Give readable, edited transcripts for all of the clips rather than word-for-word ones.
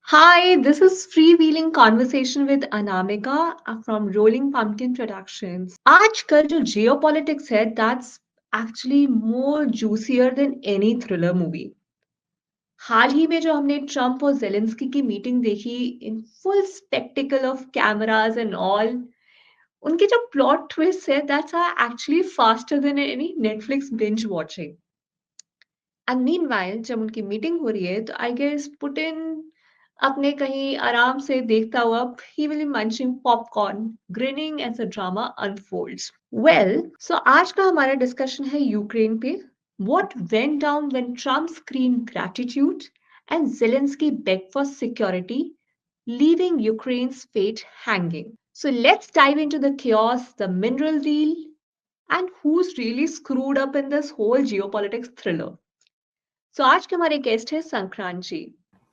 Hi, this is Freewheeling Conversation with Anamika from Rolling Pumpkin Productions. आजकल जो geopolitics है, that's actually more juicier than any thriller movie. हाल ही में जो हमने Trump और जेलेंस्की की मीटिंग देखी in full spectacle of cameras and all, उनके जो प्लॉट ट्विस्ट है, that's actually faster than any Netflix binge watching. And meanwhile जब उनकी मीटिंग हो रही है तो आई गेस पुतिन अपने कहीं आराम से देखता हुआ ही will be munching popcorn grinning as the drama unfolds well so आज का हमारा डिस्कशन है यूक्रेन पे what went down when Trump scream gratitude and Zelensky beg for security leaving Ukraine's fate hanging. So let's dive into the chaos, the mineral deal, and who's really screwed up in this whole geopolitics thriller. सो आज के हमारे guest हैं संक्रांत जी।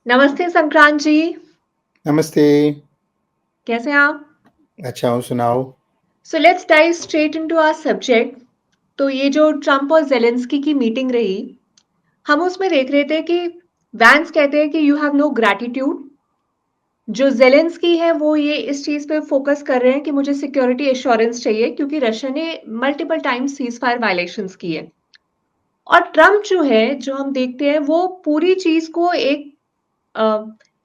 नमस्ते संक्रांत जी। नमस्ते। कैसे हैं आप? अच्छा हूँ, सुनाओ। So let's dive straight into our subject. तो ये जो ट्रम्प और जेलेंस्की की मीटिंग रही, हम उसमें देख रहे थे कि वैंस कहते हैं कि यू हैव नो ग्रैटिट्यूड। जो जेलेंस्की है वो ये इस चीज पे फोकस कर रहे हैं कि मुझे सिक्योरिटी एश्योरेंस चाहिए क्योंकि रशिया ने multiple times cease fire violations की है। और ट्रम्प जो है, जो हम देखते हैं, वो पूरी चीज को एक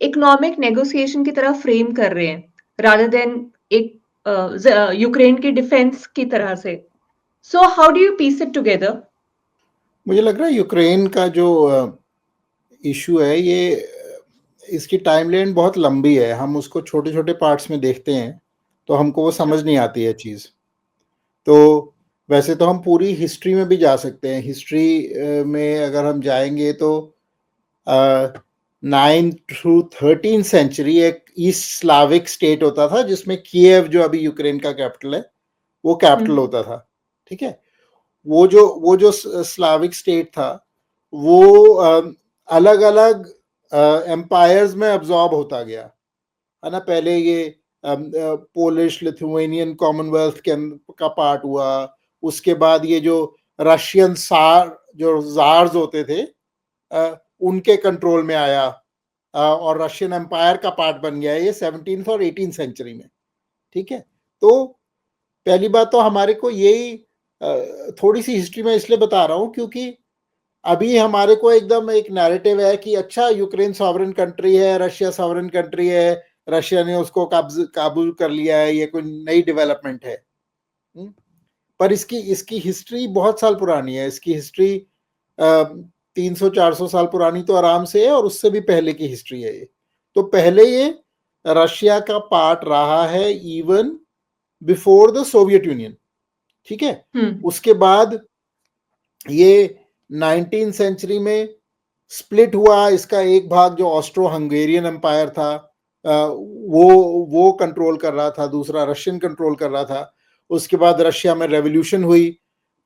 इकोनॉमिक नेगोशिएशन की तरह फ्रेम कर रहे हैं रादर देन एक यूक्रेन की डिफेंस की तरह से। So how do you piece it together? मुझे लग रहा है यूक्रेन का जो इशू है ये इसकी टाइमलाइन बहुत लंबी है। हम उसको छोटे छोटे पार्ट्स में देखते हैं तो हमको वो समझ नहीं आती है चीज़। तो वैसे तो हम पूरी हिस्ट्री में भी जा सकते हैं। हिस्ट्री में अगर हम जाएंगे तो 9th थ्रू 13th सेंचुरी एक ईस्ट स्लाविक स्टेट होता था जिसमें कीव, जो अभी यूक्रेन का कैपिटल है, वो कैपिटल होता था। ठीक है। वो जो स्लाविक स्टेट था वो अलग अलग एम्पायर्स में अब्जॉर्ब होता गया, है ना। पहले ये पोलिश लिथुआनियन कॉमनवेल्थ का पार्ट हुआ। उसके बाद ये जो रशियन जो जार्स होते थे उनके कंट्रोल में आया और रशियन एम्पायर का पार्ट बन गया ये 17th और 18th सेंचुरी में। ठीक है। तो पहली बात तो हमारे को यही थोड़ी सी हिस्ट्री में इसलिए बता रहा हूँ क्योंकि अभी हमारे को एकदम एक नैरेटिव है कि अच्छा यूक्रेन सॉवरेन कंट्री है, रशिया सॉवरेन कंट्री है, रशिया ने उसको काबू कर लिया है, ये कोई नई डेवलपमेंट है। पर इसकी हिस्ट्री बहुत साल पुरानी है। इसकी हिस्ट्री 300-400 साल पुरानी तो आराम से है और उससे भी पहले की हिस्ट्री है ये। तो पहले ये रशिया का पार्ट रहा है even before the Soviet union. ठीक है। उसके बाद ये 19th सेंचुरी में स्प्लिट हुआ। इसका एक भाग जो ऑस्ट्रो हंगेरियन एम्पायर था वो कंट्रोल कर रहा था, दूसरा रशियन कंट्रोल कर रहा था। उसके बाद रशिया में रेवोल्यूशन हुई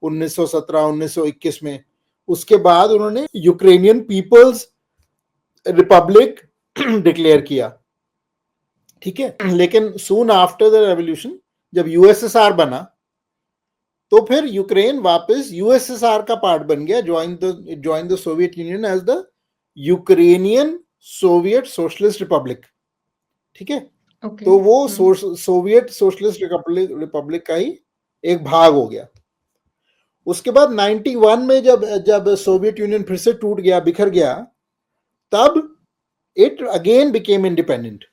1917-1921 में। उसके बाद उन्होंने यूक्रेनियन पीपल्स रिपब्लिक डिक्लेयर किया। ठीक है। लेकिन सून आफ्टर द रेवोल्यूशन जब यूएसएसआर बना तो फिर यूक्रेन वापस यूएसएसआर का पार्ट बन गया, join the Soviet Union as the Ukrainian Soviet Socialist Republic. ठीक है। तो वो सोवियत सोशलिस्ट रिपब्लिक का ही एक भाग हो गया। उसके बाद 91 में जब सोवियत यूनियन फिर से टूट गया, बिखर गया, तब it again became independent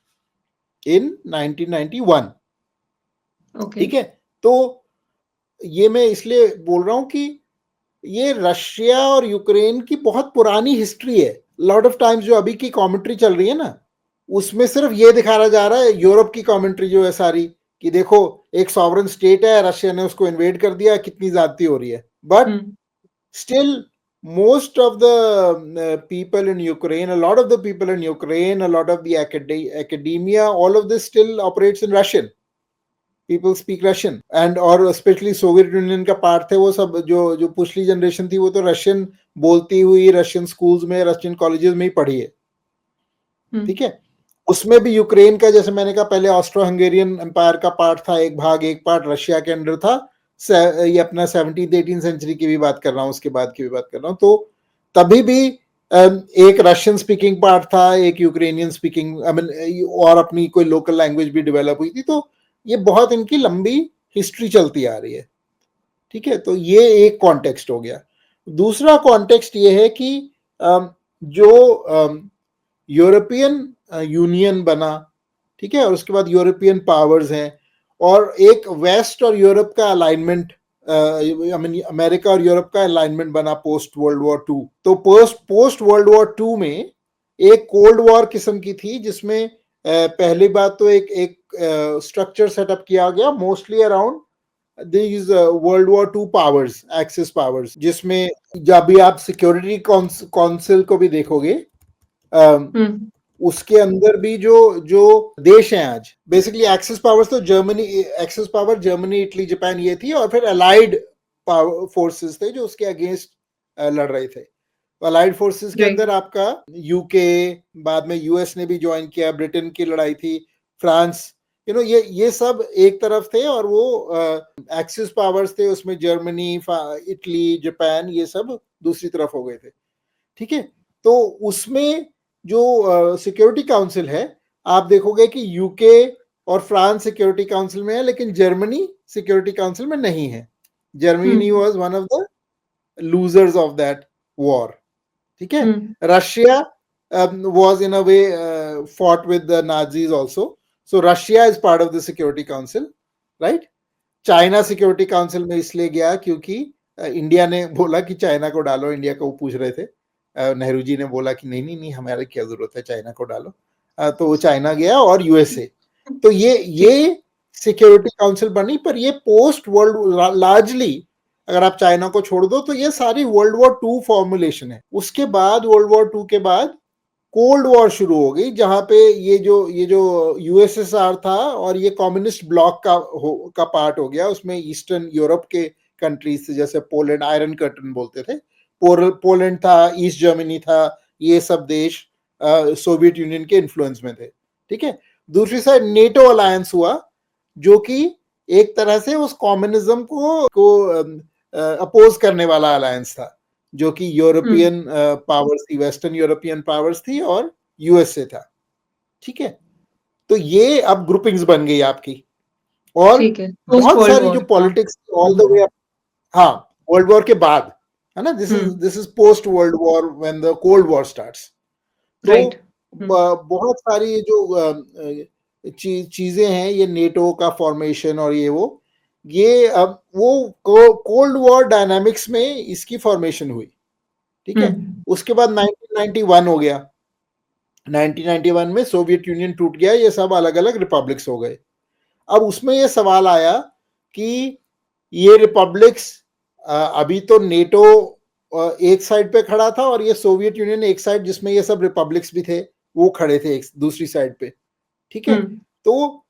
in 1991। ठीक है। तो ये मैं इसलिए बोल रहा हूं कि ये रशिया और यूक्रेन की बहुत पुरानी हिस्ट्री है। लॉट ऑफ टाइम्स जो अभी की कमेंट्री चल रही है ना, उसमें सिर्फ ये दिखाया जा रहा है, यूरोप की कमेंट्री जो है सारी, कि देखो एक सॉवरेन स्टेट है, रशिया ने उसको इन्वेड कर दिया, कितनी ज्यादती हो रही है। But still most of the people in Ukraine, a lot of the people in Ukraine, a lot of the academia, all of this still operates in Russian. People speak Russian, and और specially Soviet union का part थे वो सब, जो पिछली generation थी वो तो रशियन बोलती हुई रशियन स्कूल्स में, रशियन कॉलेजेस में ही पढ़ी है। ठीक है। उसमें भी यूक्रेन का, जैसे मैंने कहा, पहले ऑस्ट्रो हंगेरियन एम्पायर का पार्ट था, एक पार्ट रशिया के अंडर था। ये अपना 17th 18th सेंचुरी की भी बात कर रहा हूँ, उसके बाद की भी बात कर रहा हूँ। तो तभी भी एक रशियन स्पीकिंग पार्ट था, एक यूक्रेनियन स्पीकिंग, आई मीन, और अपनी कोई लोकल लैंग्वेज भी डेवलप हुई थी। तो ये बहुत इनकी लंबी हिस्ट्री चलती आ रही है, ठीक है। तो ये एक कॉन्टेक्स्ट हो गया। दूसरा कॉन्टेक्स्ट ये है कि जो यूरोपियन यूनियन बना, ठीक है, और उसके बाद यूरोपियन पावर्स हैं, और एक वेस्ट और यूरोप का अलाइनमेंट, आई मीन अमेरिका और यूरोप का अलाइनमेंट बना पोस्ट वर्ल्ड वॉर टू। तो पोस्ट वर्ल्ड वॉर टू में एक कोल्ड वॉर किस्म की थी, जिसमें पहली बात तो एक स्ट्रक्चर सेटअप किया गया mostly around these world war two powers, axis powers, जिसमें जब भी आप सिक्योरिटी काउंसिल को भी देखोगे, उसके अंदर भी जो जो देश हैं आज, बेसिकली एक्सिस पावर्स, तो Germany, axis power Germany, Italy, Japan ये थी, और फिर अलाइड फोर्सेस थे जो उसके अगेंस्ट लड़ रहे थे। अलाइड फोर्सेस के अंदर आपका यूके, बाद में यूएस ने भी ज्वाइन किया, ब्रिटेन की लड़ाई थी, फ्रांस, ये सब एक तरफ थे, और वो एक्सिस पावर्स थे, उसमें जर्मनी, इटली, जापान, ये सब दूसरी तरफ हो गए थे, ठीक है। तो उसमें जो सिक्योरिटी काउंसिल है, आप देखोगे कि यूके और फ्रांस सिक्योरिटी काउंसिल में है, लेकिन जर्मनी सिक्योरिटी काउंसिल में नहीं है। Germany was one of the losers of that war, ठीक है। Russia was in a way fought with the Nazis also, so Russia is part of the security council, right. China security council में इसलिए गया क्योंकि India ने बोला कि China को डालो, इंडिया को पूछ रहे थे, नेहरू जी ने बोला कि नहीं नहीं नहीं, हमारे क्या जरूरत है, चाइना को डालो, तो वो चाइना गया, और यूएसए। तो ये सिक्योरिटी काउंसिल बनी, पर ये पोस्ट वर्ल्ड, लार्जली अगर आप चाइना को छोड़ दो तो ये सारी वर्ल्ड वॉर टू फॉर्मुलेशन है। उसके बाद वर्ल्ड वॉर टू के बाद कोल्ड वॉर शुरू हो गई, जहां पे ये जो यूएसएसआर था, और ये कम्युनिस्ट ब्लॉक का पार्ट हो गया। उसमें ईस्टर्न यूरोप के कंट्रीज थे, जैसे पोलैंड, आयरन कर्टन बोलते थे, पोलैंड था, ईस्ट जर्मनी था, ये सब देश सोवियत यूनियन के इन्फ्लुएंस में थे, ठीक है। दूसरी साइड नेटो अलायंस हुआ, जो कि एक तरह से उस कम्युनिज्म को अपोज करने वाला अलायंस था, जो कि यूरोपियन पावर्स थी, वेस्टर्न यूरोपियन पावर्स थी, और यूएसए था, ठीक है। तो ये अब ग्रुपिंग्स बन गई आपकी, और बहुत सारी जो पॉलिटिक्स ऑल द वे, हाँ, वर्ल्ड वॉर के बाद, है ना, this is post world war when the cold war starts. तो बहुत सारी जो चीजें हैं, ये नेटो का फॉर्मेशन, और ये अब वो कोल्ड वॉर डायनामिक्स में इसकी फॉर्मेशन हुई, ठीक है। उसके बाद 1991 हो गया, 1991 में सोवियत यूनियन टूट गया, ये सब अलग अलग रिपब्लिक्स हो गए। अब उसमें ये सवाल आया कि ये रिपब्लिक्स, अभी तो नेटो एक साइड पे खड़ा था, और ये सोवियत यूनियन एक साइड, जिसमें ये सब रिपब्लिक्स भी थे, वो खड़े थे एक दूसरी साइड पे, ठीक है। तो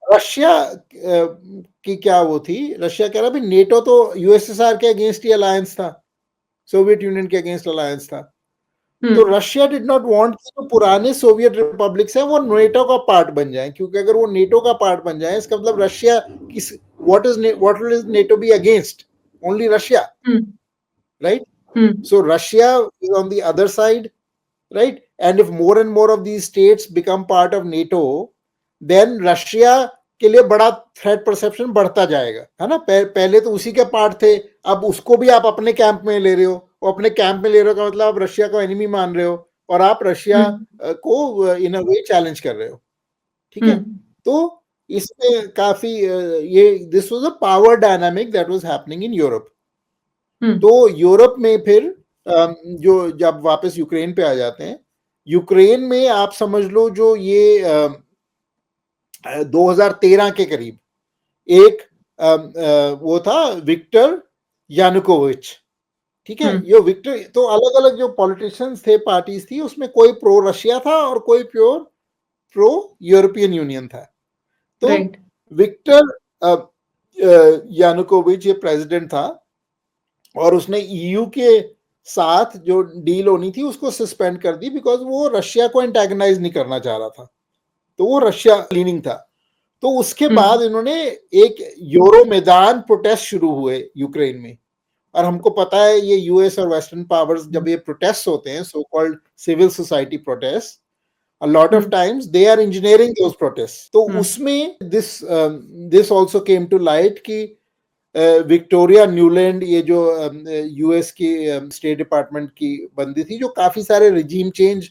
रशिया की क्या वो थी, रशिया कह रहा भाई नेटो तो यूएसएसआर के अगेंस्ट ही अलायंस था, सोवियत यूनियन के अगेंस्ट अलायंस था। तो रशिया डिड नॉट वांट कि जो पुराने सोवियत रिपब्लिक्स हैं वो नेटो का पार्ट बन जाएं, क्योंकि अगर वो नेटो का पार्ट बन जाए, इसका मतलब रशिया किस, what is NATO be against? Only Russia, right? So Russia is on the other side, right? And if more and more of these states become part of NATO, then Russia के लिए बड़ा threat perception बढ़ता जाएगा, है ना। पहले तो उसी के पार्ट थे, अब उसको भी आप अपने कैंप में ले रहे हो, और अपने कैंप में ले रहे हो का मतलब आप रशिया को एनिमी मान रहे हो, और आप रशिया को इन अ वे चैलेंज कर रहे हो, ठीक है। तो इसमें काफी ये this was a power dynamic that was happening in Europe. तो यूरोप में फिर जो जब वापस यूक्रेन पे आ जाते हैं, यूक्रेन में आप समझ लो जो ये 2013 के करीब एक वो था विक्टर यानुकोविच, ठीक है। ये विक्टर, तो अलग अलग जो पॉलिटिशियंस थे, पार्टीज थी, उसमें कोई प्रो रशिया था और कोई प्रो यूरोपियन यूनियन था। तो विक्टर यानुकोविच ये प्रेसिडेंट था, और उसने ईयू के साथ जो डील होनी थी उसको सस्पेंड कर दी, बिकॉज वो रशिया को एंटेगनाइज नहीं करना चाह रहा था, तो वो रशिया लीनिंग था। तो उसके बाद इन्होंने एक यूरो मैदान प्रोटेस्ट शुरू हुए यूक्रेन में, और हमको पता है ये यूएस और वेस्टर्न पावर्स जब ये प्रोटेस्ट होते हैं, so called civil society protest, a lot of times they are engineering those protests. तो उसमें this also came to light कि विक्टोरिया न्यूलैंड, ये जो यूएस की स्टेट डिपार्टमेंट की बंदी थी, जो काफी सारे रिजीम चेंज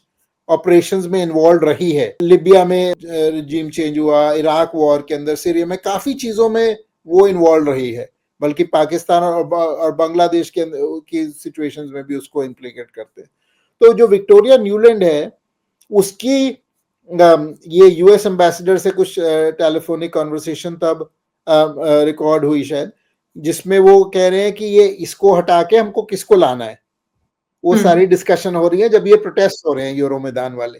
ऑपरेशंस में इन्वॉल्व रही है, लिबिया में रिजीम चेंज हुआ, इराक वॉर के अंदर, सीरिया में, काफी चीजों में वो इन्वॉल्व रही है, बल्कि पाकिस्तान और बांग्लादेश के की सिचुएशंस में भी उसको इम्प्लीकेट करते हैं। तो जो विक्टोरिया न्यूलैंड है, उसकी ये यूएस एम्बेसडर से कुछ टेलीफोनिक कॉन्वर्सेशन तब रिकॉर्ड हुई शायद, जिसमें वो कह रहे हैं कि ये इसको हटा के हमको किसको लाना है, वो सारी डिस्कशन हो रही है जब ये प्रोटेस्ट हो रहे हैं यूरो मैदान वाले,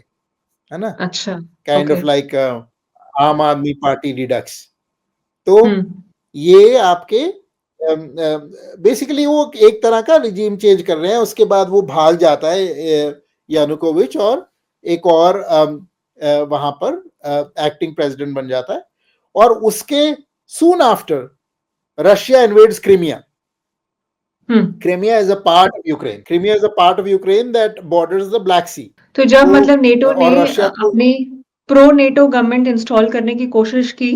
है ना। अच्छा, काइंड ऑफ लाइक आम आदमी पार्टी डिडक्स। तो ये आपके बेसिकली वो एक तरह का रिजीम चेंज कर रहे हैं। उसके बाद वो भाग जाता है यानुकोविच, और एक और वहां पर एक्टिंग प्रेसिडेंट बन जाता है, और उसके soon after Russia invades Crimea. Crimea is a part of Ukraine, Crimea is a part of Ukraine that borders the Black Sea. तो जब मतलब नेटो ने रशिया अपनी प्रो नेटो गवर्नमेंट इंस्टॉल करने की कोशिश की,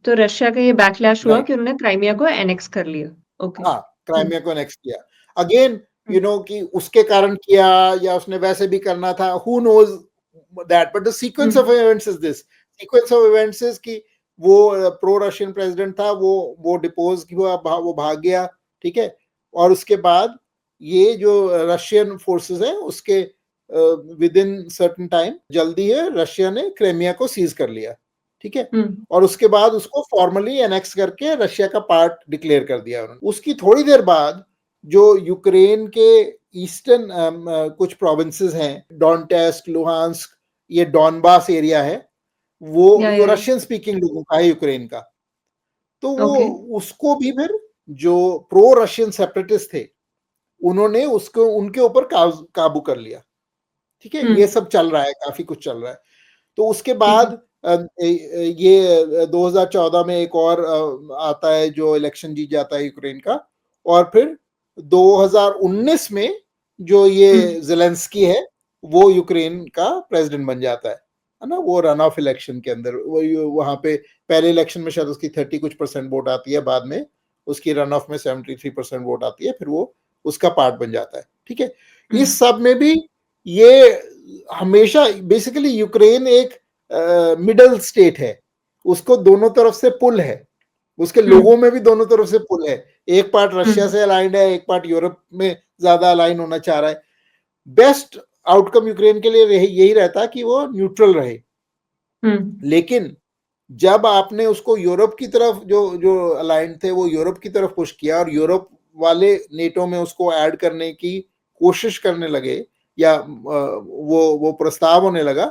तो रशिया का ये बैकलैश हुआ कि उन्होंने क्राइमिया को एनेक्स कर लिया। ओके, हाँ, क्राइमिया को एनेक्स किया अगेन, यू नो, कि उसके कारण किया या उसने वैसे भी करना था, who knows that, but the sequence of events is this. Sequence of events is कि वो प्रो रशियन प्रेसिडेंट था, वो डिपोज हुआ, वो भाग गया, ठीक है, और उसके बाद ये जो रशियन फोर्सेस हैं उसके विद इन सर्टेन टाइम जल्दी है रशिया ने क्रीमिया को सीज कर लिया, ठीक है, और उसके बाद उसको फॉर्मली एनेक्स करके रशिया का पार्ट डिक्लेयर कर दिया उन्होंने। उसकी थोड़ी देर बाद जो यूक्रेन के ईस्टर्न कुछ प्रोविंसेस हैं, डोनेट्स्क, लुहांस्क, ये डॉनबास एरिया है, वो रशियन स्पीकिंग लोगों का है यूक्रेन का, तो वो उसको भी फिर जो प्रो रशियन सेपरेटिस्ट थे उन्होंने उसको उनके ऊपर काबू कर लिया, ठीक है। ये सब चल रहा है, काफी कुछ चल रहा है। तो उसके बाद ये 2014 में एक और आता है जो इलेक्शन जीत जाता है यूक्रेन का, और फिर 2019 में जो ये ज़ेलेंस्की है वो यूक्रेन का प्रेसिडेंट बन जाता है ना। वो रन ऑफ इलेक्शन के अंदर वहां पे पहले इलेक्शन में शायद उसकी 30 कुछ % वोट आती है, बाद में उसकी रन ऑफ में 73% वोट आती है, फिर वो उसका पार्ट बन जाता है, ठीक है। इस सब में भी ये हमेशा बेसिकली यूक्रेन एक मिडल स्टेट है, उसको दोनों तरफ से पुल है, उसके लोगों में भी दोनों तरफ से पुल है, एक पार्ट रशिया से अलाइंड है, एक पार्ट यूरोप में ज्यादा अलाइन होना चाह रहा है। बेस्ट आउटकम यूक्रेन के लिए यही रहता कि वो न्यूट्रल रहे, लेकिन जब आपने उसको यूरोप की तरफ जो अलाइंड थे वो यूरोप की तरफ पुश किया, और यूरोप वाले नेटो में उसको ऐड करने की कोशिश करने लगे, या वो प्रस्ताव होने लगा,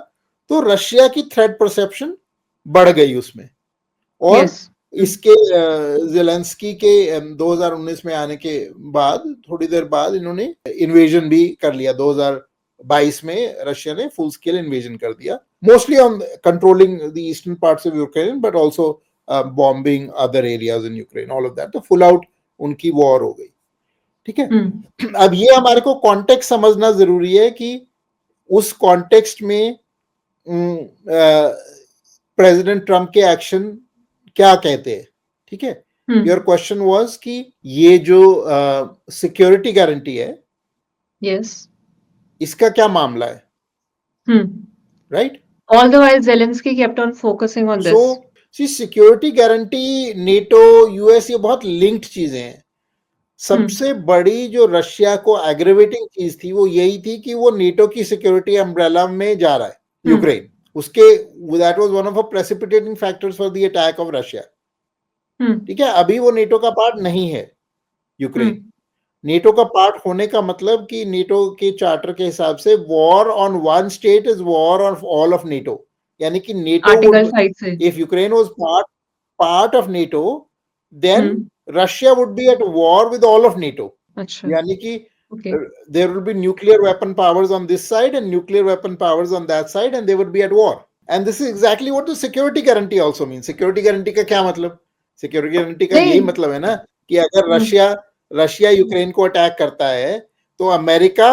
तो रशिया की थ्रेट परसेप्शन बढ़ गई उसमें। और इसके ज़ेलेंस्की के 2019 में आने के बाद थोड़ी देर बाद इन्होंने इन्वेजन भी कर लिया। 2022 में रशिया ने फुल स्केल इन्वेजन कर दिया, mostly on controlling the eastern parts of Ukraine, but also bombing other areas in Ukraine, all of that. तो फुल आउट उनकी वॉर हो गई, ठीक है। अब ये हमारे को कॉन्टेक्स्ट समझना जरूरी है कि उस कॉन्टेक्स्ट में प्रेसिडेंट ट्रम्प के एक्शन क्या कहते हैं, ठीक है। योर क्वेश्चन वाज कि ये जो सिक्योरिटी गारंटी है, यस, इसका क्या मामला है, right. All the while Zelensky kept on focusing on this. So security guarantee, NATO, US, ये बहुत लिंक्ड चीजें हैं। सबसे बड़ी जो रशिया को एग्रेवेटिंग चीज थी वो यही थी कि वो नेटो की सिक्योरिटी अम्ब्रेला में जा रहा है यूक्रेन, उसके that was one of the precipitating factors for the attack of Russia, ठीक है। अभी वो नेटो का पार्ट नहीं है यूक्रेन। नेटो का पार्ट होने का मतलब कि नेटो के चार्टर के हिसाब से war on one state is war on all of NATO, यानी कि NATO if Ukraine was part of NATO then Russia would be at war with all of NATO, यानी कि there will be nuclear weapon powers on this side and nuclear weapon powers on that side, and they would be at war. And this is exactly what the security guarantee also means. Security guarantee का क्या मतलब? Security guarantee का यही मतलब है ना कि अगर रशिया रशिया यूक्रेन को अटैक करता है तो अमेरिका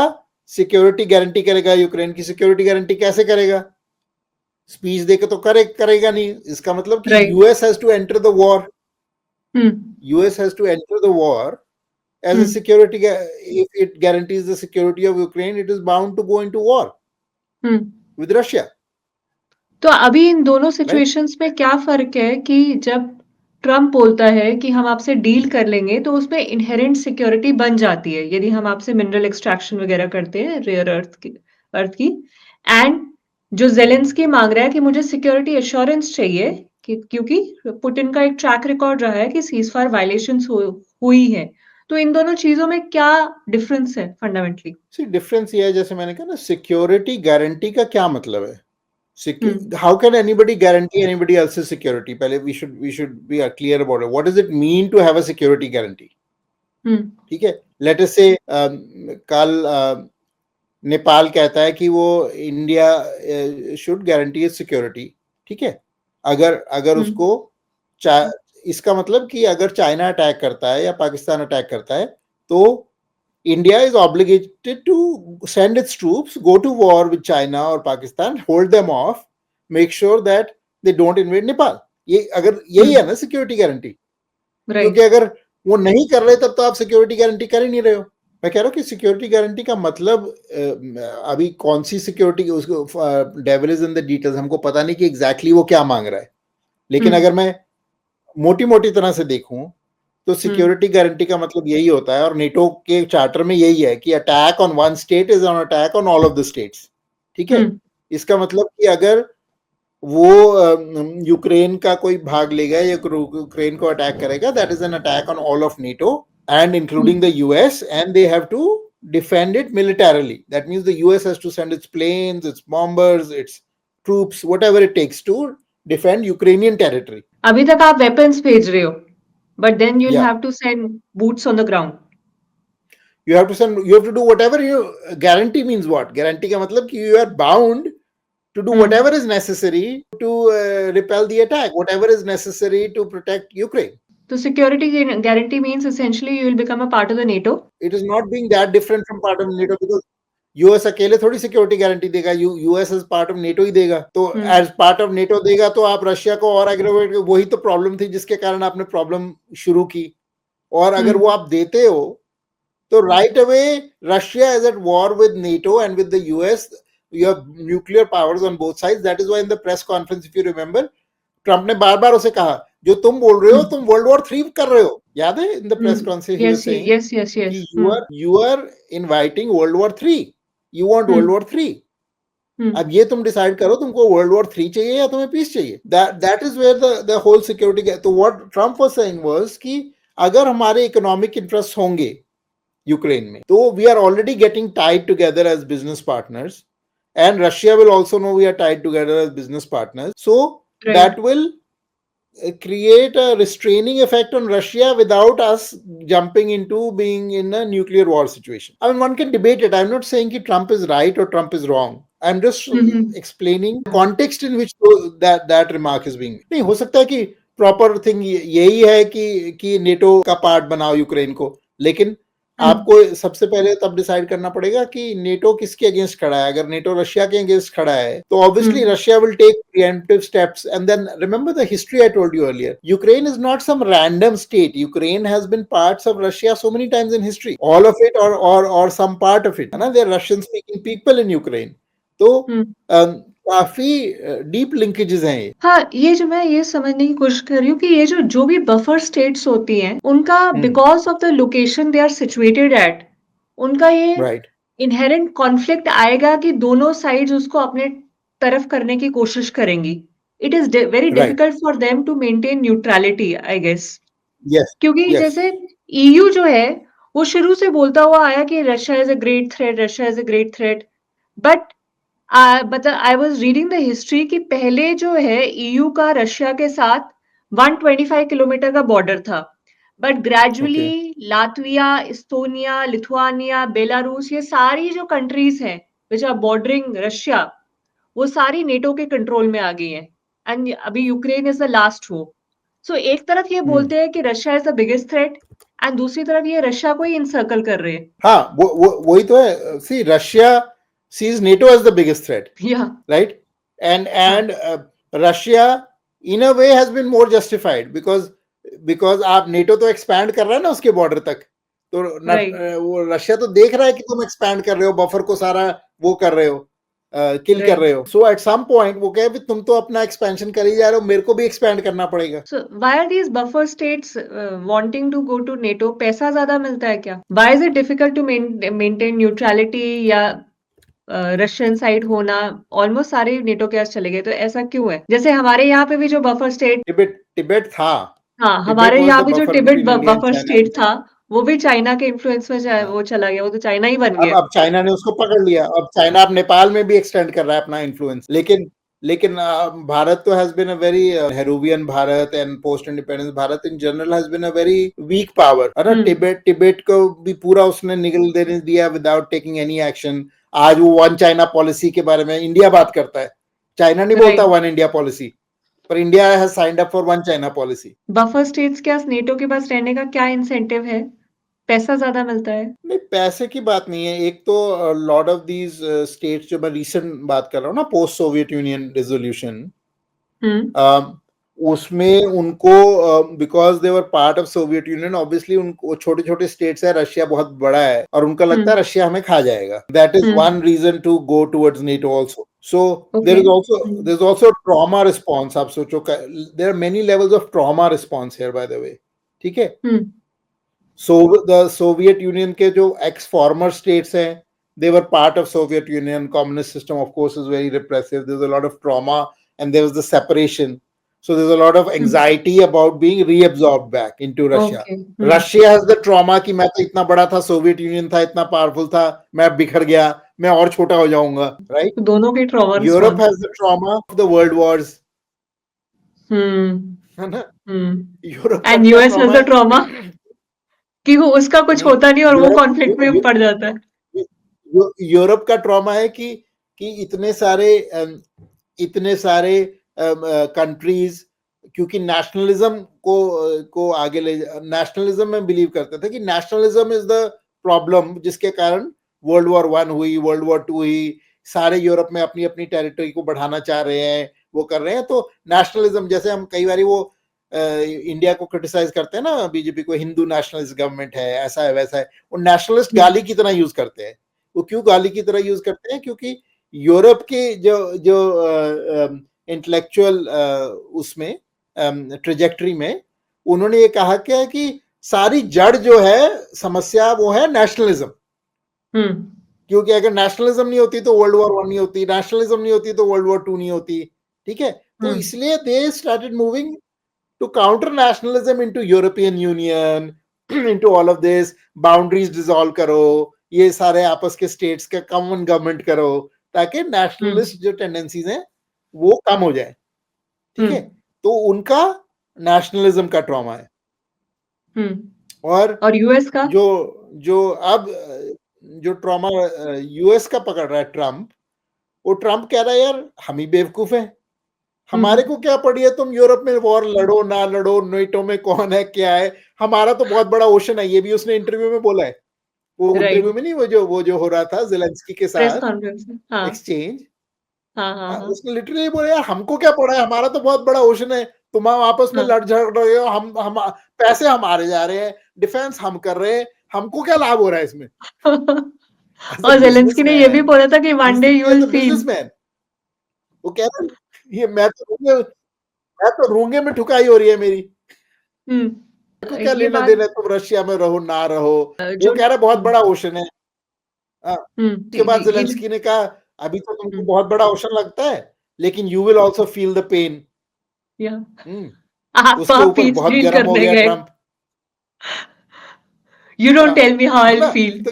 सिक्योरिटी गारंटी करेगा, यूक्रेन की सिक्योरिटी गारंटी कैसे करेगा? स्पीच देके तो करेगा नहीं। इसका मतलब कि right. US has to enter the war, hmm. US has to enter the war as a hmm. security, if it guarantees the security of Ukraine, it is bound to go into war hmm. with Russia, तो अभी इन दोनों right? Situations में क्या फर्क है कि जब Trump बोलता है कि हम आपसे डील कर लेंगे तो उसमें इनहेरेंट सिक्योरिटी बन जाती है यदि हम आपसे मिनरल एक्सट्रैक्शन वगैरह करते हैं रेयर अर्थ की एंड जो जेलेंस्की मांग रहा है कि मुझे सिक्योरिटी एश्योरेंस चाहिए कि क्योंकि पुतिन का एक ट्रैक रिकॉर्ड रहा है कि सीजफायर वायलेशंस हुई है। तो इन दोनों चीजों में क्या डिफरेंस है फंडामेंटली? See, difference ये है, जैसे मैंने कहा ना, सिक्योरिटी गारंटी का क्या मतलब है? हम्म। How can anybody guarantee anybody else's security? पहले we should be clear about it. What does it mean to have a security guarantee? हम्म। ठीक है, let us say कल नेपाल कहता है कि वो इंडिया शुड गारंटी सिक्योरिटी, ठीक है? अगर हम्म। उसको इसका मतलब कि अगर चाइना अटैक करता है या पाकिस्तान अटैक करता है तो India is obligated to send its troops, go to war with China और Pakistan, hold them off, make sure that they don't invade Nepal. ये अगर यही है ना सिक्योरिटी गारंटी, क्योंकि राइट। अगर वो नहीं कर रहे तब तो आप सिक्योरिटी गारंटी कर ही नहीं रहे हो। मैं कह रहा हूँ कि सिक्योरिटी गारंटी का मतलब अभी कौन सी सिक्योरिटी, उसको devil is in the details, हमको पता नहीं कि एग्जैक्टली वो क्या मांग रहा है। लेकिन अगर मैं मोटी मोटी तरह से देखूं तो सिक्योरिटी गारंटी का मतलब यही होता है, और नेटो के चार्टर में यही है कि attack on one state is on attack on all of the states, ठीक है? इसका मतलब कि अगर वो यूक्रेन का कोई भाग लेगा या यूक्रेन को अटैक करेगा, that is an attack on all of NATO and including the US, and they have to defend it militarily. That means the US has to send its planes, its bombers, its troops, whatever it takes to defend Ukrainian territory. अभी तक आप weapons भेज रहे हो but then you will Yeah, have to send boots on the ground. you have to do whatever you guarantee means. What guarantee का मतलब कि you are bound to do whatever is necessary to repel the attack, whatever is necessary to protect Ukraine. तो security guarantee means essentially you will become a part of the NATO. It is not being that different from part of NATO, because US अकेले थोड़ी security guarantee देगा, US as part of NATO ही देगा। तो as part of NATO देगा तो आप Russia को और एग्रेवेट, वही तो प्रॉब्लम थी जिसके कारण आपने प्रॉब्लम शुरू की। और अगर वो आप देते हो तो right away Russia is eight war with NATO and with the US, you have nuclear powers on both sides. That is why in the press conference, if you remember, Trump ने बार बार उसे कहा जो तुम बोल रहे हो तुम वर्ल्ड वॉर 3 कर रहे हो। याद है in the press conference he was saying yes yes yes कि you are inviting World War 3, you want World War 3। अब ये तुम डिसाइड करो तुमको वर्ल्ड वॉर 3 चाहिए या तुम्हें पीस चाहिए। That is where the whole security. तो what Trump was saying was कि अगर हमारे इकोनॉमिक इंटरेस्ट होंगे यूक्रेन में तो we are already getting tied together as business partners, and Russia will also know we are tied together as business partners, so that will create a restraining effect on Russia without us jumping into being in a nuclear war situation. I mean, one can debate it. I'm not saying that Trump is right or Trump is wrong. I'm just explaining context in which that remark is being. नहीं हो सकता है कि proper thing यही है कि NATO का part बनाओ यूक्रेन को, लेकिन आपको सबसे पहले तब डिसाइड करना पड़ेगा कि नेटो किसके अगेंस्ट खड़ा है। अगर नेटो रशिया के अगेंस्ट खड़ा है तो obviously Russia will take preemptive steps, and then remember the history I told you earlier, Ukraine is not some random state, Ukraine has been parts of Russia so many times in history, all of it और some part of it, है ना, there Russian speaking people in Ukraine. तो काफी deep linkages हैं ये। हाँ, ये जो मैं ये समझने की कोशिश कर रही हूँ कि ये जो भी बफर स्टेट्स होती हैं उनका because of the location they are situated at, उनका ये राइट इनहेरेंट कॉन्फ्लिक्ट आएगा कि दोनों साइड्स उसको अपने तरफ करने की कोशिश करेंगी। It is very difficult for them to maintain neutrality I guess. क्योंकि जैसे ईयू जो है वो शुरू से बोलता हुआ आया कि Russia is a great threat, Russia is a great threat, but I was reading the history कि पहले जो है ईयू का रशिया के साथ 125 किलोमीटर का बॉर्डर था, but gradually Latvia, इस्तोनिया, Lithuania, Belarus, ये सारी जो कंट्रीज हैं विच आर बॉर्डरिंग रशिया, वो सारी नेटो के कंट्रोल में आ गई हैं, एंड अभी यूक्रेन इज द लास्ट वो। सो एक तरफ ये बोलते हैं कि Russia is the biggest threat, and दूसरी तरफ ये रशिया को ही इंसर्कल कर रहे हैं. हाँ, वो वही तो है. सी, Russia sees NATO as the biggest threat, Yeah. right? And हाँ. Russia in a way has been more justified because आप NATO तो expand कर रहा है ना उसके border तक. तो Right. वो रशिया तो देख रहा है कि तुम expand कर रहे हो, बफर को सारा वो कर रहे हो, किल कर Right. रहे हो. So at some point वो कहे तुम तो अपना expansion कर ही जा रहे हो, मेरे को भी expand करना पड़ेगा. So why are these buffer states wanting to go to NATO? पैसा ज्यादा मिलता है क्या? Why is it difficult to maintain neutrality या रशियन साइड होना? ऑलमोस्ट सारे नेटो के पास चले गए, तो ऐसा क्यों है? जैसे हमारे यहाँ पे भी जो बफर स्टेट, टिबेट था. हाँ, टिबेट हमारे was यहाँ the भी जो buffer Tibet between India and buffer China. State था, वो भी चाइना के इन्फ्लुएंस में हाँ. वो चला गया, वो तो चाइना ही बन गया. अब चाइना ने उसको पकड़ लिया. अब चाइना अब नेपाल में भी एक्सटेंड कर रहा है अपना इन्फ्लुएंस. लेकिन भारत तो has been a very Nehruvian Bharat and post independence Bharat in general has been a very weak power. अरे टिबेट को भी पूरा उसने निगल देने दिया विदाउट टेकिंग एनी एक्शन. आज वो वन चाइना पॉलिसी के बारे में इंडिया बात करता है, चाइना नहीं बोलता वन इंडिया पॉलिसी, पर India has signed up for one China policy. Buffer states के पास नेटो के पास रहने का क्या इंसेंटिव है? पैसा ज्यादा मिलता है? नहीं, पैसे की बात नहीं है. एक तो लॉट ऑफ दीज स्टेट्स, जो मैं रिसेंट बात कर रहा हूँ ना, पोस्ट सोवियत यूनियन डिसोल्यूशन, उसमें उनको because they were part of Soviet union, obviously उनको छोटे छोटे स्टेट्स है, रशिया बहुत बड़ा है और उनका लगता है रशिया हमें खा जाएगा. That is one reason to go towards NATO also. So there is also trauma response. आप सोचो, there are many levels of trauma response here, by the way. ठीक है. So the Soviet Union के जो ex former states हैं, they were part of Soviet Union. Communist system of course is very repressive. There's a lot of trauma and there was the separation. So there's a lot of anxiety about being reabsorbed back into Russia. Russia has the trauma कि मैं तो इतना बड़ा था, Soviet Union था, इतना powerful था, मैं बिखर गया, मैं और छोटा हो जाऊंगा, right? दोनों के trauma. Europe has the trauma of the world wars. है ना? Europe and US has the trauma कि वो उसका कुछ होता नहीं और वो कॉन्फ्लिक्ट में पड़ जाता है. यूरोप का ट्रॉमा है कि इतने सारे कंट्रीज, क्योंकि नेशनलिज्म को आगे ले, नेशनलिज्म में बिलीव करते थे कि नेशनलिज्म इज द प्रॉब्लम, जिसके कारण वर्ल्ड वॉर 1 हुई, वर्ल्ड वॉर 2 हुई. सारे यूरोप में अपनी अपनी टेरिटरी को बढ़ाना चाह रहे हैं, वो कर रहे हैं. तो नेशनलिज्म, जैसे हम कई बार वो इंडिया को क्रिटिसाइज करते हैं ना, बीजेपी को, हिंदू नेशनलिस्ट गवर्नमेंट है, ऐसा है वैसा है. वो नेशनलिस्ट गाली की तरह यूज करते हैं. वो क्यों गाली की तरह यूज करते हैं? क्योंकि यूरोप के जो इंटेलेक्चुअल उसमें ट्रेजेक्टरी में उन्होंने ये कहा क्या है कि सारी जड़ जो है समस्या वो है नेशनलिज्म. क्योंकि अगर नेशनलिज्म नहीं होती तो वर्ल्ड वॉर 1 नहीं होती, नेशनलिज्म नहीं होती तो वर्ल्ड वॉर 2 नहीं होती. ठीक है. तो इसलिए they started moving to counter nationalism into European Union, into all of this. Boundaries dissolve करो, ये सारे आपस के states का common government करो, ताकि nationalist जो tendencies हैं वो कम हो जाए. ठीक है. तो उनका nationalism का trauma है. और US का जो अब जो trauma US का पकड़ रहा है ट्रम्प, वो ट्रम्प कह रहा है यार हम ही बेवकूफ हैं, हमारे को क्या पड़ी है, तुम यूरोप में वॉर लड़ो ना लड़ो, नेटो में कौन है क्या है, हमारा तो बहुत बड़ा ओशन है. ये भी उसने इंटरव्यू में बोला है. वो इंटरव्यू में नहीं, वो जो हो रहा था जेलेंस्की के साथ एक्सचेंज, उसने लिटरली बोला यार हमको क्या पड़ा है, हमारा तो बहुत बड़ा ओशन है, तुम आपस में लड़ झगड़ रहे हो, हम पैसे हमारे जा रहे हैं, डिफेंस हम कर रहे हैं, हमको क्या लाभ हो रहा है इसमें. और जेलेंस्की ने ये भी बोला था कि one day you will feel. वो कह रहा है ये मैं तो रूंगे में ठुकाई हो रही है मेरी. तो क्या लेना देना तुम रशिया में रहो ना रहो. वो कह रहा बहुत बड़ा ओशन है. उसके बाद ज़ेलेंस्की ने कहा अभी तो तुमको बहुत बड़ा ओशन लगता है, लेकिन you will also feel the pain. उसके ऊपर बहुत गर्म हो गया Trump. You don't tell me how I feel. तो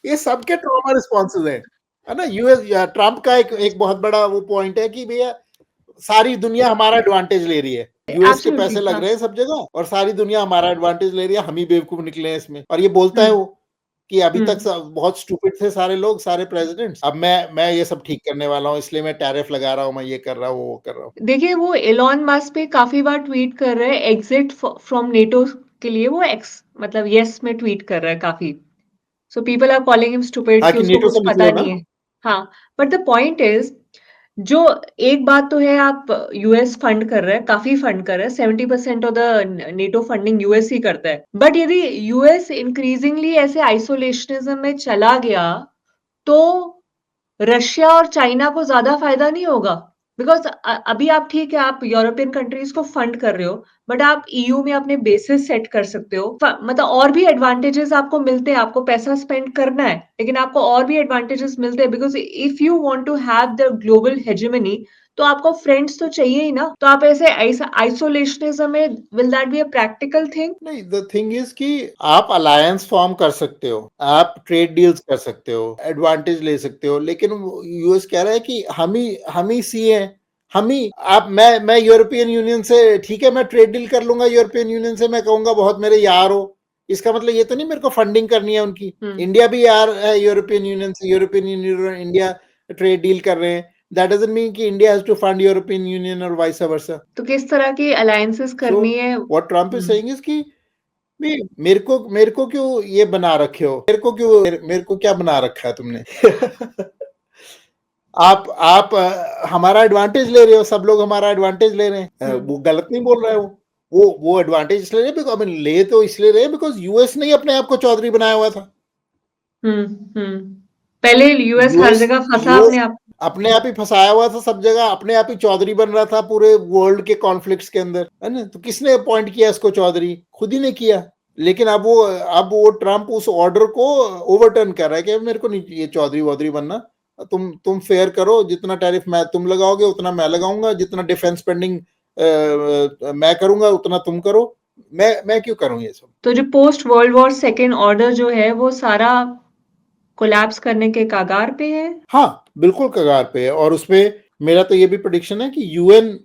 ये सबके ट्रॉमा रिस्पॉन्सेज हैं, है ना. यूएस ट्रम्प का एक बहुत बड़ा वो पॉइंट है कि भैया सारी दुनिया हमारा एडवांटेज ले रही है, यूएस के पैसे लग रहे हैं सब जगह और सारी दुनिया हमारा एडवांटेज ले रही है, हम ही बेवकूफ निकले हैं इसमें. और ये बोलता है वो कि अभी तक बहुत स्टूपिड थे सारे लोग, सारे प्रेसिडेंट्स, अब मैं ये सब ठीक करने वाला हूँ, इसलिए मैं टैरिफ लगा रहा हूँ, मैं ये कर रहा हूँ, वो कर रहा हूँ. देखिए वो एलॉन मस्क पे काफी बार ट्वीट कर रहे हैं एग्जिट फ्रॉम नेटो के लिए वो एक्स मतलब यस में ट्वीट कर रहा है काफी। So people are calling him stupid हाँ कि कि उसको नेटो कुछ से पता निकलो ना। नहीं है। हाँ, बट द पॉइंट इज जो एक बात तो है आप यूएस फंड कर रहे हैं, काफी फंड कर रहे हैं, 70% of the NATO funding US ही करता है। बट यदि यूएस इंक्रीजिंगली ऐसे आइसोलेशनिज्म में चला गया तो रशिया और चाइना को ज्यादा फायदा नहीं होगा। बिकॉज अभी आप ठीक है, आप यूरोपियन कंट्रीज को फंड कर रहे हो, बट आप ईयू में अपने बेसिस सेट कर सकते हो। मतलब और भी एडवांटेजेस आपको मिलते हैं, आपको पैसा स्पेंड करना है लेकिन आपको और भी एडवांटेजेस मिलते हैं। Because if you want to have the global hegemony तो आपको फ्रेंड्स तो चाहिए ही ना। तो आप ऐसे आइसोलेशनिज्म में will that be a practical thing? नहीं, द थिंग इज कि आप अलायंस फॉर्म कर सकते हो, आप ट्रेड डील्स कर सकते हो, एडवांटेज ले सकते हो, लेकिन यूएस कह रहा है कि हम ही सी हैं, हम ही आप मैं यूरोपियन यूनियन से ठीक है, मैं ट्रेड डील कर लूंगा यूरोपियन यूनियन से, मैं कहूंगा बहुत मेरे यार हो, इसका मतलब ये तो नहीं मेरे को फंडिंग करनी है उनकी। इंडिया भी यार है यूरोपियन यूनियन से, European Union India trade deal कर रहे हैं, दैट डजंट मीन कि India has to fund European Union और वाइस वर्सा। तो किस तरह की अलायंसेस सो करनी है? What Trump is saying is कि नहीं, मेरे को क्यों ये बना रखे हो, मेरे को क्या बना रखा है तुमने? आप हमारा एडवांटेज ले रहे हो, सब लोग हमारा एडवांटेज ले रहे हैं। वो गलत नहीं बोल रहा है, वो एडवांटेज इसलिए ले बिकॉज ले तो इसलिए रहे बिकॉज यूएस ने ही अपने आप को चौधरी बनाया हुआ था। पहले यूएस हर यूएस जगह फंसा यूएस अपने आप। अपने आप ही फंसाया हुआ था सब जगह, अपने आप ही चौधरी बन रहा था पूरे वर्ल्ड के कॉन्फ्लिक्ट्स के अंदर, है ना? तो किसने अपॉइंट किया इसको चौधरी? खुद ही ने किया। लेकिन अब वो ट्रम्प उस ऑर्डर को ओवरटर्न कर रहा है कि मेरे को नहीं ये चौधरी वौधरी बनना, तुम फेयर करो, जितना टैरिफ मैं तुम लगाओगे उतना मैं लगाऊंगा, जितना डिफेंस स्पेंडिंग मैं करूंगा उतना तुम करो, मैं क्यों करूं ये सब? तो जो post world war second order जो है वो सारा कोलैप्स करने के कगार पे है। हाँ बिल्कुल कगार पे है, और उसमें मेरा तो ये भी प्रेडिक्शन है कि UN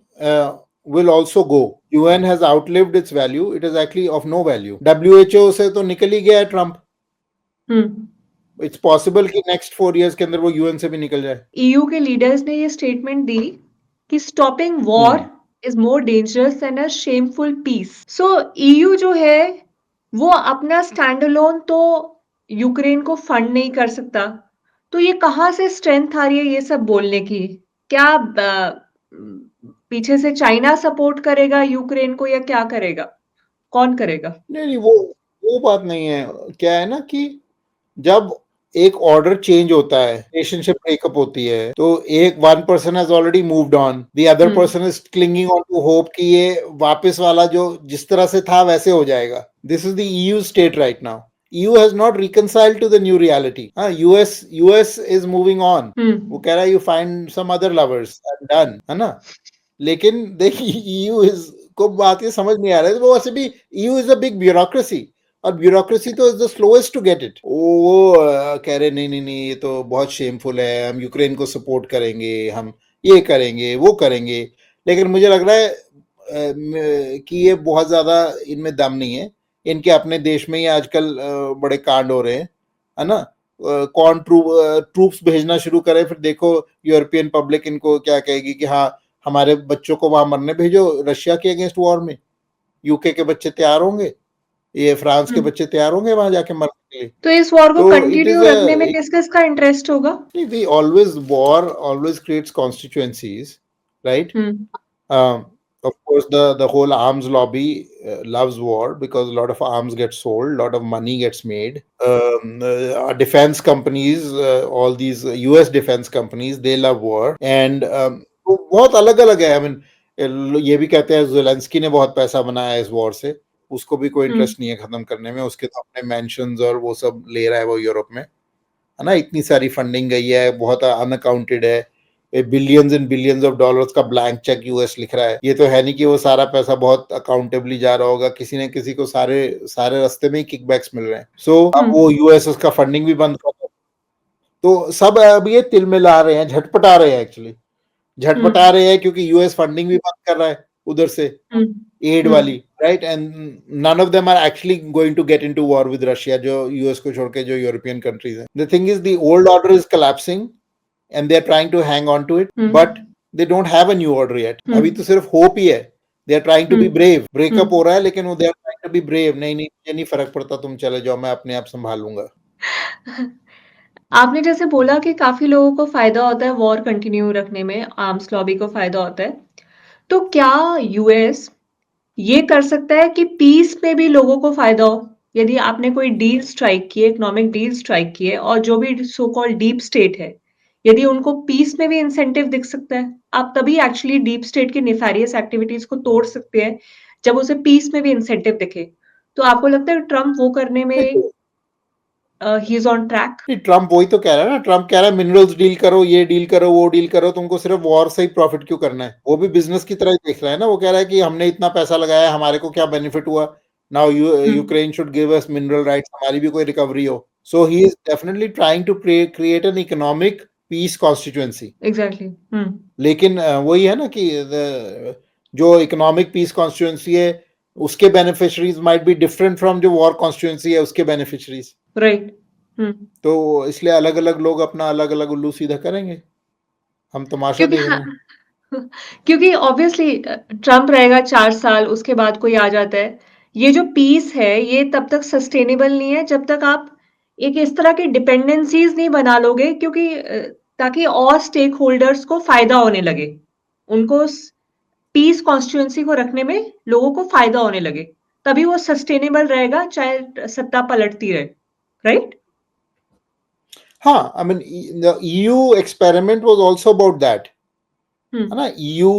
will also go. UN has outlived its value. It is actually of no value. WHO से तो निकल ही गया है ट्रम्प। इट्स पॉसिबल कि नेक्स्ट 4 years के अंदर वो यूएन से भी निकल जाए। ईयू के लीडर्स ने ये स्टेटमेंट दी कि stopping war is more dangerous than a shameful peace. So EU जो है वो अपना स्टैंड अलोन तो यूक्रेन को फंड नहीं कर सकता। तो ये कहाँ से स्ट्रेंथ आ रही है ये सब बोलने की? क्या पीछे से चाइना सपोर्ट करेगा यूक्रेन को या क्या करेगा? कौन करेगा? नहीं वो बात नहीं है। क्या है ना कि जब एक ऑर्डर चेंज होता है, रिलेशनशिप ब्रेकअप होती है, तो एक one person has already moved on, the other person is clinging on to hope कि ये वापस वाला जो जिस तरह से था वैसे हो जाएगा। This is the EU state right now. EU has not reconciled to the new reality. US is moving on. वो कह रहा है you find some other lovers and done, है ना? लेकिन देखिए EU is को बात ये समझ नहीं आ रहा है, वो वैसे भी EU is a big bureaucracy, और ब्यूरोक्रेसी तो is the slowest to get it. वो कह रहे नहीं ये तो बहुत शेमफुल है, हम यूक्रेन को सपोर्ट करेंगे, हम ये करेंगे वो करेंगे, लेकिन मुझे लग रहा है कि ये बहुत ज्यादा इनमें दम नहीं है। इनके अपने देश में ही आजकल बड़े कांड हो रहे हैं, है ना? कौन ट्रूप्स भेजना शुरू करे, फिर देखो यूरोपियन पब्लिक इनको क्या कहेगी कि हाँ हमारे बच्चों को वहां मरने भेजो रशिया के अगेंस्ट वॉर में। यूके के बच्चे तैयार होंगे, ये फ्रांस के बच्चे तैयार होंगे वहां जाके मरने के लिए। तो इस वॉर को तो इट कंटिन्यू इज रखने में किस किस का इंटरेस्ट होगा? war always creates constituencies, right? Of course the whole arms lobby loves war because a lot of arms get sold, a lot of money gets made. Defense companies, all these US defense companies, they love war, and वो बहुत अलग अलग है। I mean, ये भी कहते हैं Zelensky ने बहुत पैसा बनाया इस वॉर से, उसको भी कोई इंटरेस्ट नहीं है खत्म करने में, उसके तो अपने मेंशंस और वो सब ले रहा है वो यूरोप में, है ना? इतनी सारी फंडिंग गई है, बहुत अनअकाउंटेड है, billions and billions of dollars का ब्लैंक चेक यूएस लिख रहा है। ये तो है नहीं कि वो सारा पैसा बहुत अकाउंटेबली जा रहा होगा, किसी न किसी को सारे सारे रास्ते में ही किकबैक्स मिल रहे हैं। सो अब वो यूएस उसका फंडिंग भी बंद कर, तो सब अब ये तिल मिला रहे हैं, झटपटा रहे हैं, एक्चुअली झटपटा रहे हैं, क्योंकि यूएस फंडिंग भी बंद कर रहा है उधर से, एड वाली, right? And none of them are actually going to get into war with Russia, जो यूएस को छोड़ के जो यूरोपियन कंट्रीज हैं। The thing is the old order is collapsing and they're trying to hang on to it, but they don't have a new order yet. अभी तो सिर्फ hope ही है, they are trying to be brave. Breakup हो रहा है लेकिन वो they are trying to be brave, नहीं नहीं मुझे नहीं फर्क पड़ता, तुम चले जाओ, मैं अपने आप संभाल लूंगा। आपने जैसे बोला कि काफ़ी लोगों को फ़ायदा होता है वॉर कंटिन्यू रखने में, आर्म्स लॉबी को फ़ायदा होता है। तो क्या यूएस ये कर सकता है कि पीस में भी लोगों को फ़ायदा हो? यदि आपने कोई डील स्ट्राइक की है, इकोनॉमिक डील स्ट्राइक की है और जो भी सो कॉल्ड डीप स्टेट है, यदि उनको पीस में भी इंसेंटिव दिख सकता है, आप तभी एक्चुअली डीप स्टेट की नेफेरियस एक्टिविटीज़ को तोड़ सकते हैं, जब उसे पीस में भी इंसेंटिव दिखे। तो आपको लगता है ट्रम्प वो करने नहीं में तो ही इज़ ऑन ट्रैक? नहीं, ट्रम्प वही तो कह रहा है ना, ट्रम्प कह रहा है मिनरल्स डील करो, ये डील करो, वो डील करो, तुमको सिर्फ वॉर से ही प्रॉफिट क्यों करना है? वो भी बिजनेस की तरह ही देख रहा है ना, वो कह रहा है कि हमने इतना पैसा लगाया, हमारे को क्या बेनिफिट हुआ, now hmm, Ukraine should give us mineral rights, हमारी भी कोई रिकवरी हो। So he is definitely trying to create an economic peace constituency. Exactly. Hmm, लेकिन वही है ना कि जो इकोनॉमिक पीस कॉन्स्टिट्यूएंसी है उसके beneficiaries might be different from जो वॉर कॉन्स्टिट्यूएंसी है उसके बेनिफिशरीज। राइट। हुँ, तो इसलिए अलग अलग लोग अपना अलग अलग उल्लू सीधा करेंगे, हम तमाशा क्योंकि देख हाँ रहे हैं। क्योंकि ऑब्वियसली ट्रम्प रहेगा 4 साल, उसके बाद कोई आ जाता है। ये जो पीस है, ये तब तक सस्टेनेबल नहीं है, जब तक आप एक इस तरह की डिपेंडेंसीज़ नहीं बना लोगे क्योंकि ताकि और स्टेक होल्डर्स को फ़ायदा होने लगे। उनको स पीस कॉन्स्टिट्यूएंसी को रखने में लोगों को फ़ायदा होने लगे। तभी वो सस्टेनेबल रहेगा, चाहे सत्ता पलटती रहे। राइट? हाँ, I mean the EU experiment was also about that, hmm, है ना। ईयू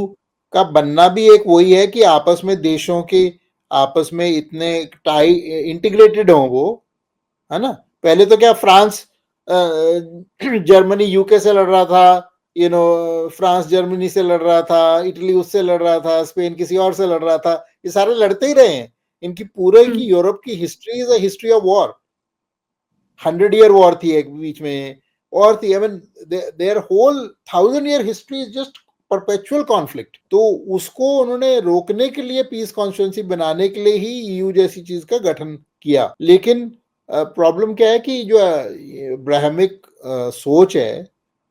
का बनना भी एक वही है कि आपस में देशों के आपस में इतने टाई इंटीग्रेटेड हों वो, है ना। पहले तो क्या फ्रांस जर्मनी यूके से लड़ रहा था, फ्रांस जर्मनी से लड़ रहा था, इटली उससे लड़ रहा था, स्पेन किसी और से लड़ रहा था, ये सारे लड़ते ही रहे हैं। इनकी पूरे हुँ, की यूरोप की history is a history of war. 100 year war थी एक बीच में, और थी, I mean their whole 1000 year history is just perpetual conflict. तो उसको उन्होंने रोकने के लिए, पीस कॉन्स्टिट्यूएंसी बनाने के लिए ही ईयू जैसी चीज का गठन किया। लेकिन प्रॉब्लम क्या है कि जो ब्राह्मिक सोच है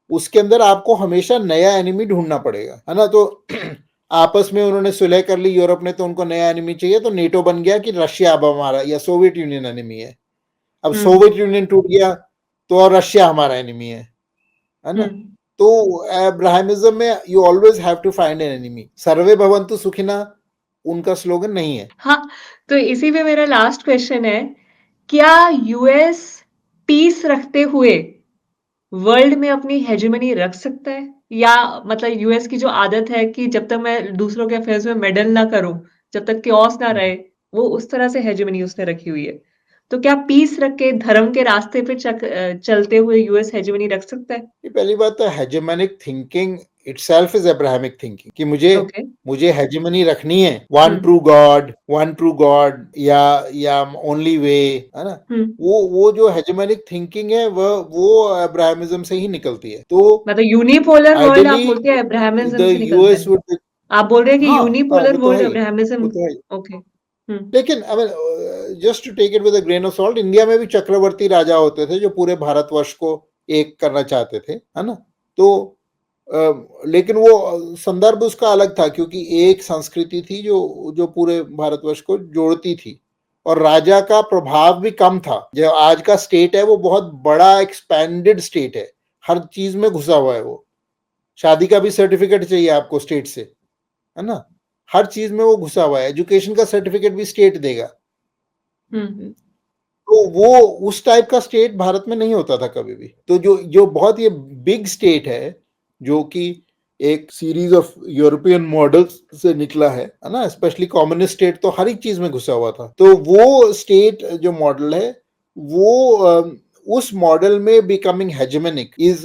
उसके अंदर आपको हमेशा नया एनिमी ढूंढना पड़ेगा, है ना। तो आपस में उन्होंने सुलह कर ली यूरोप ने, तो उनको नया एनिमी चाहिए, तो नेटो बन गया कि रशिया अब हमारा या सोवियत यूनियन एनिमी है। अब हुँ, सोवियत यूनियन टूट गया तो और रशिया हमारा एनिमी है हुँ। ना। तो अब्राहमिज्म में you always have to find an enemy, सर्वे भवन्तु सुखिना उनका स्लोगन नहीं है। हाँ, तो इसी पे मेरा लास्ट क्वेश्चन है, क्या यूएस पीस रखते हुए वर्ल्ड में अपनी हेजेमनी रख सकता है? या मतलब यूएस की जो आदत है कि जब तक मैं दूसरों के अफेयर्स में मेडल ना करूँ, जब तक chaos ना रहे, वो उस तरह से हेजेमनी उसने रखी हुई है। तो क्या पीस रख के धर्म के रास्ते पे चलते हुए यूएस हेजेमनी रख सकता है? ये पहली बात तो hegemonic thinking itself is Abrahamic thinking कि मुझे ओके। मुझे हेजेमनी रखनी है, हुँ, वन ट्रू गॉड, या ओनली वे, है ना। हुँ। वो जो हेजेमनिक थिंकिंग है वो अब्राहमिज्म से ही निकलती है। तो मतलब यूनिपोलर वर्ल्ड आप आइडियली बोलते हैं अब्राहमिज़्म द से निकलता यूएस है। वुड, आप बोल रहे हैं कि हाँ हाँ यूनिपोलर वो तो है वर्ल्ड ही, वो अब्राहमिज़्म तो है। ओके। हुँ, लेकिन I mean just to take it with a grain of salt, India में भी चक्रवर्ती राजा होते थे जो पूरे भारतवर्ष को एक करना चाहते थे, है ना। तो लेकिन वो संदर्भ उसका अलग था, क्योंकि एक संस्कृति थी जो जो पूरे भारतवर्ष को जोड़ती थी, और राजा का प्रभाव भी कम था। जो आज का स्टेट है वो बहुत बड़ा एक्सपेंडेड स्टेट है, हर चीज में घुसा हुआ है वो। शादी का भी सर्टिफिकेट चाहिए आपको स्टेट से, है ना। हर चीज में वो घुसा हुआ है, एजुकेशन का सर्टिफिकेट भी स्टेट देगा। हुँ, तो वो उस टाइप का स्टेट भारत में नहीं होता था कभी भी। तो जो जो बहुत ये बिग स्टेट है, जो कि एक सीरीज ऑफ यूरोपियन मॉडल्स से निकला है ना, स्पेशली कम्युनिस्ट स्टेट तो हर एक चीज में घुसा हुआ था। तो वो स्टेट जो मॉडल है वो उस मॉडल में becoming hegemonic is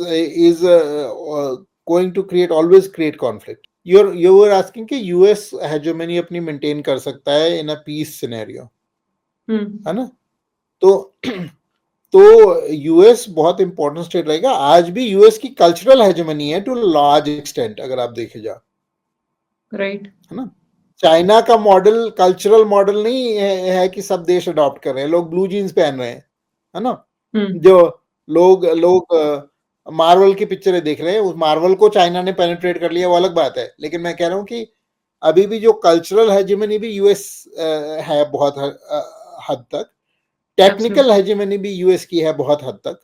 going to create, always create conflict. You were asking कि यूएस हेजेमनी अपनी मेंटेन कर सकता है इन अ पीस सिनेरियो, हुँ। है ना। तो तो यूएस बहुत इंपॉर्टेंट स्टेट रहेगा। आज भी यूएस की कल्चरल हेजेमनी है टू लार्ज एक्सटेंट, अगर आप देखे जा, राइट। है ना। चाइना का मॉडल कल्चरल मॉडल नहीं है कि सब देश अडॉप्ट कर रहे हैं, लोग ब्लू जीन्स पहन रहे हैं, है ना। हुँ, जो लोग लोग मार्वल की पिक्चरें देख रहे हैं, उस मार्वल को चाइना ने पेनिट्रेट कर लिया वो अलग बात है, लेकिन मैं कह रहा हूँ कि अभी भी जो कल्चरल हेजेमनी भी यूएस है बहुत हद तक, टेक्निकल हेजेमनी भी यूएस की है बहुत हद तक,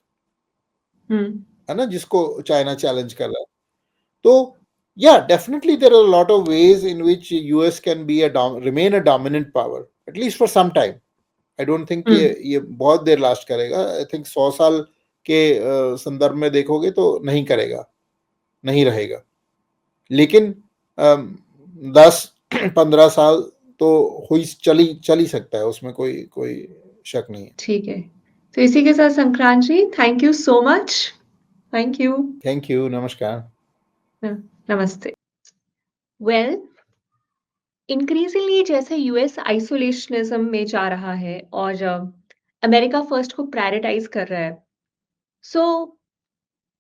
है ना, जिसको चाइना चैलेंज कर रहा है. तो yeah, definitely there are a lot of ways in which US can be remain a dominant power at least for some time. I don't think ये बहुत देर लास्ट करेगा. I think 100 साल के संदर्भ में देखोगे तो नहीं करेगा, नहीं रहेगा. लेकिन 10-15 साल तो हुई चल ही सकता है, उसमें कोई शक नहीं है. ठीक है. तो इसी के साथ Sankrant ji, thank you so much. Thank you. Thank you. नमस्कार. नमस्ते. वेल, इंक्रीजिंगली जैसे यूएस आइसोलेशनिज्म में जा रहा है और अमेरिका फर्स्ट को प्रायोरिटाइज कर रहा है, सो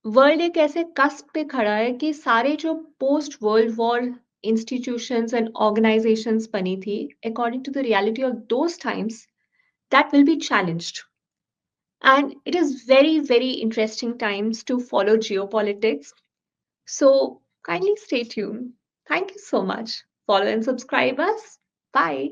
वर्ल्ड एक ऐसे कस्प पे खड़ा है कि सारे जो post world war institutions and organisations बनी थी according to the reality of those times, that will be challenged. And it is very, very interesting times to follow geopolitics. So kindly stay tuned. Thank you so much. Follow and subscribe us. Bye.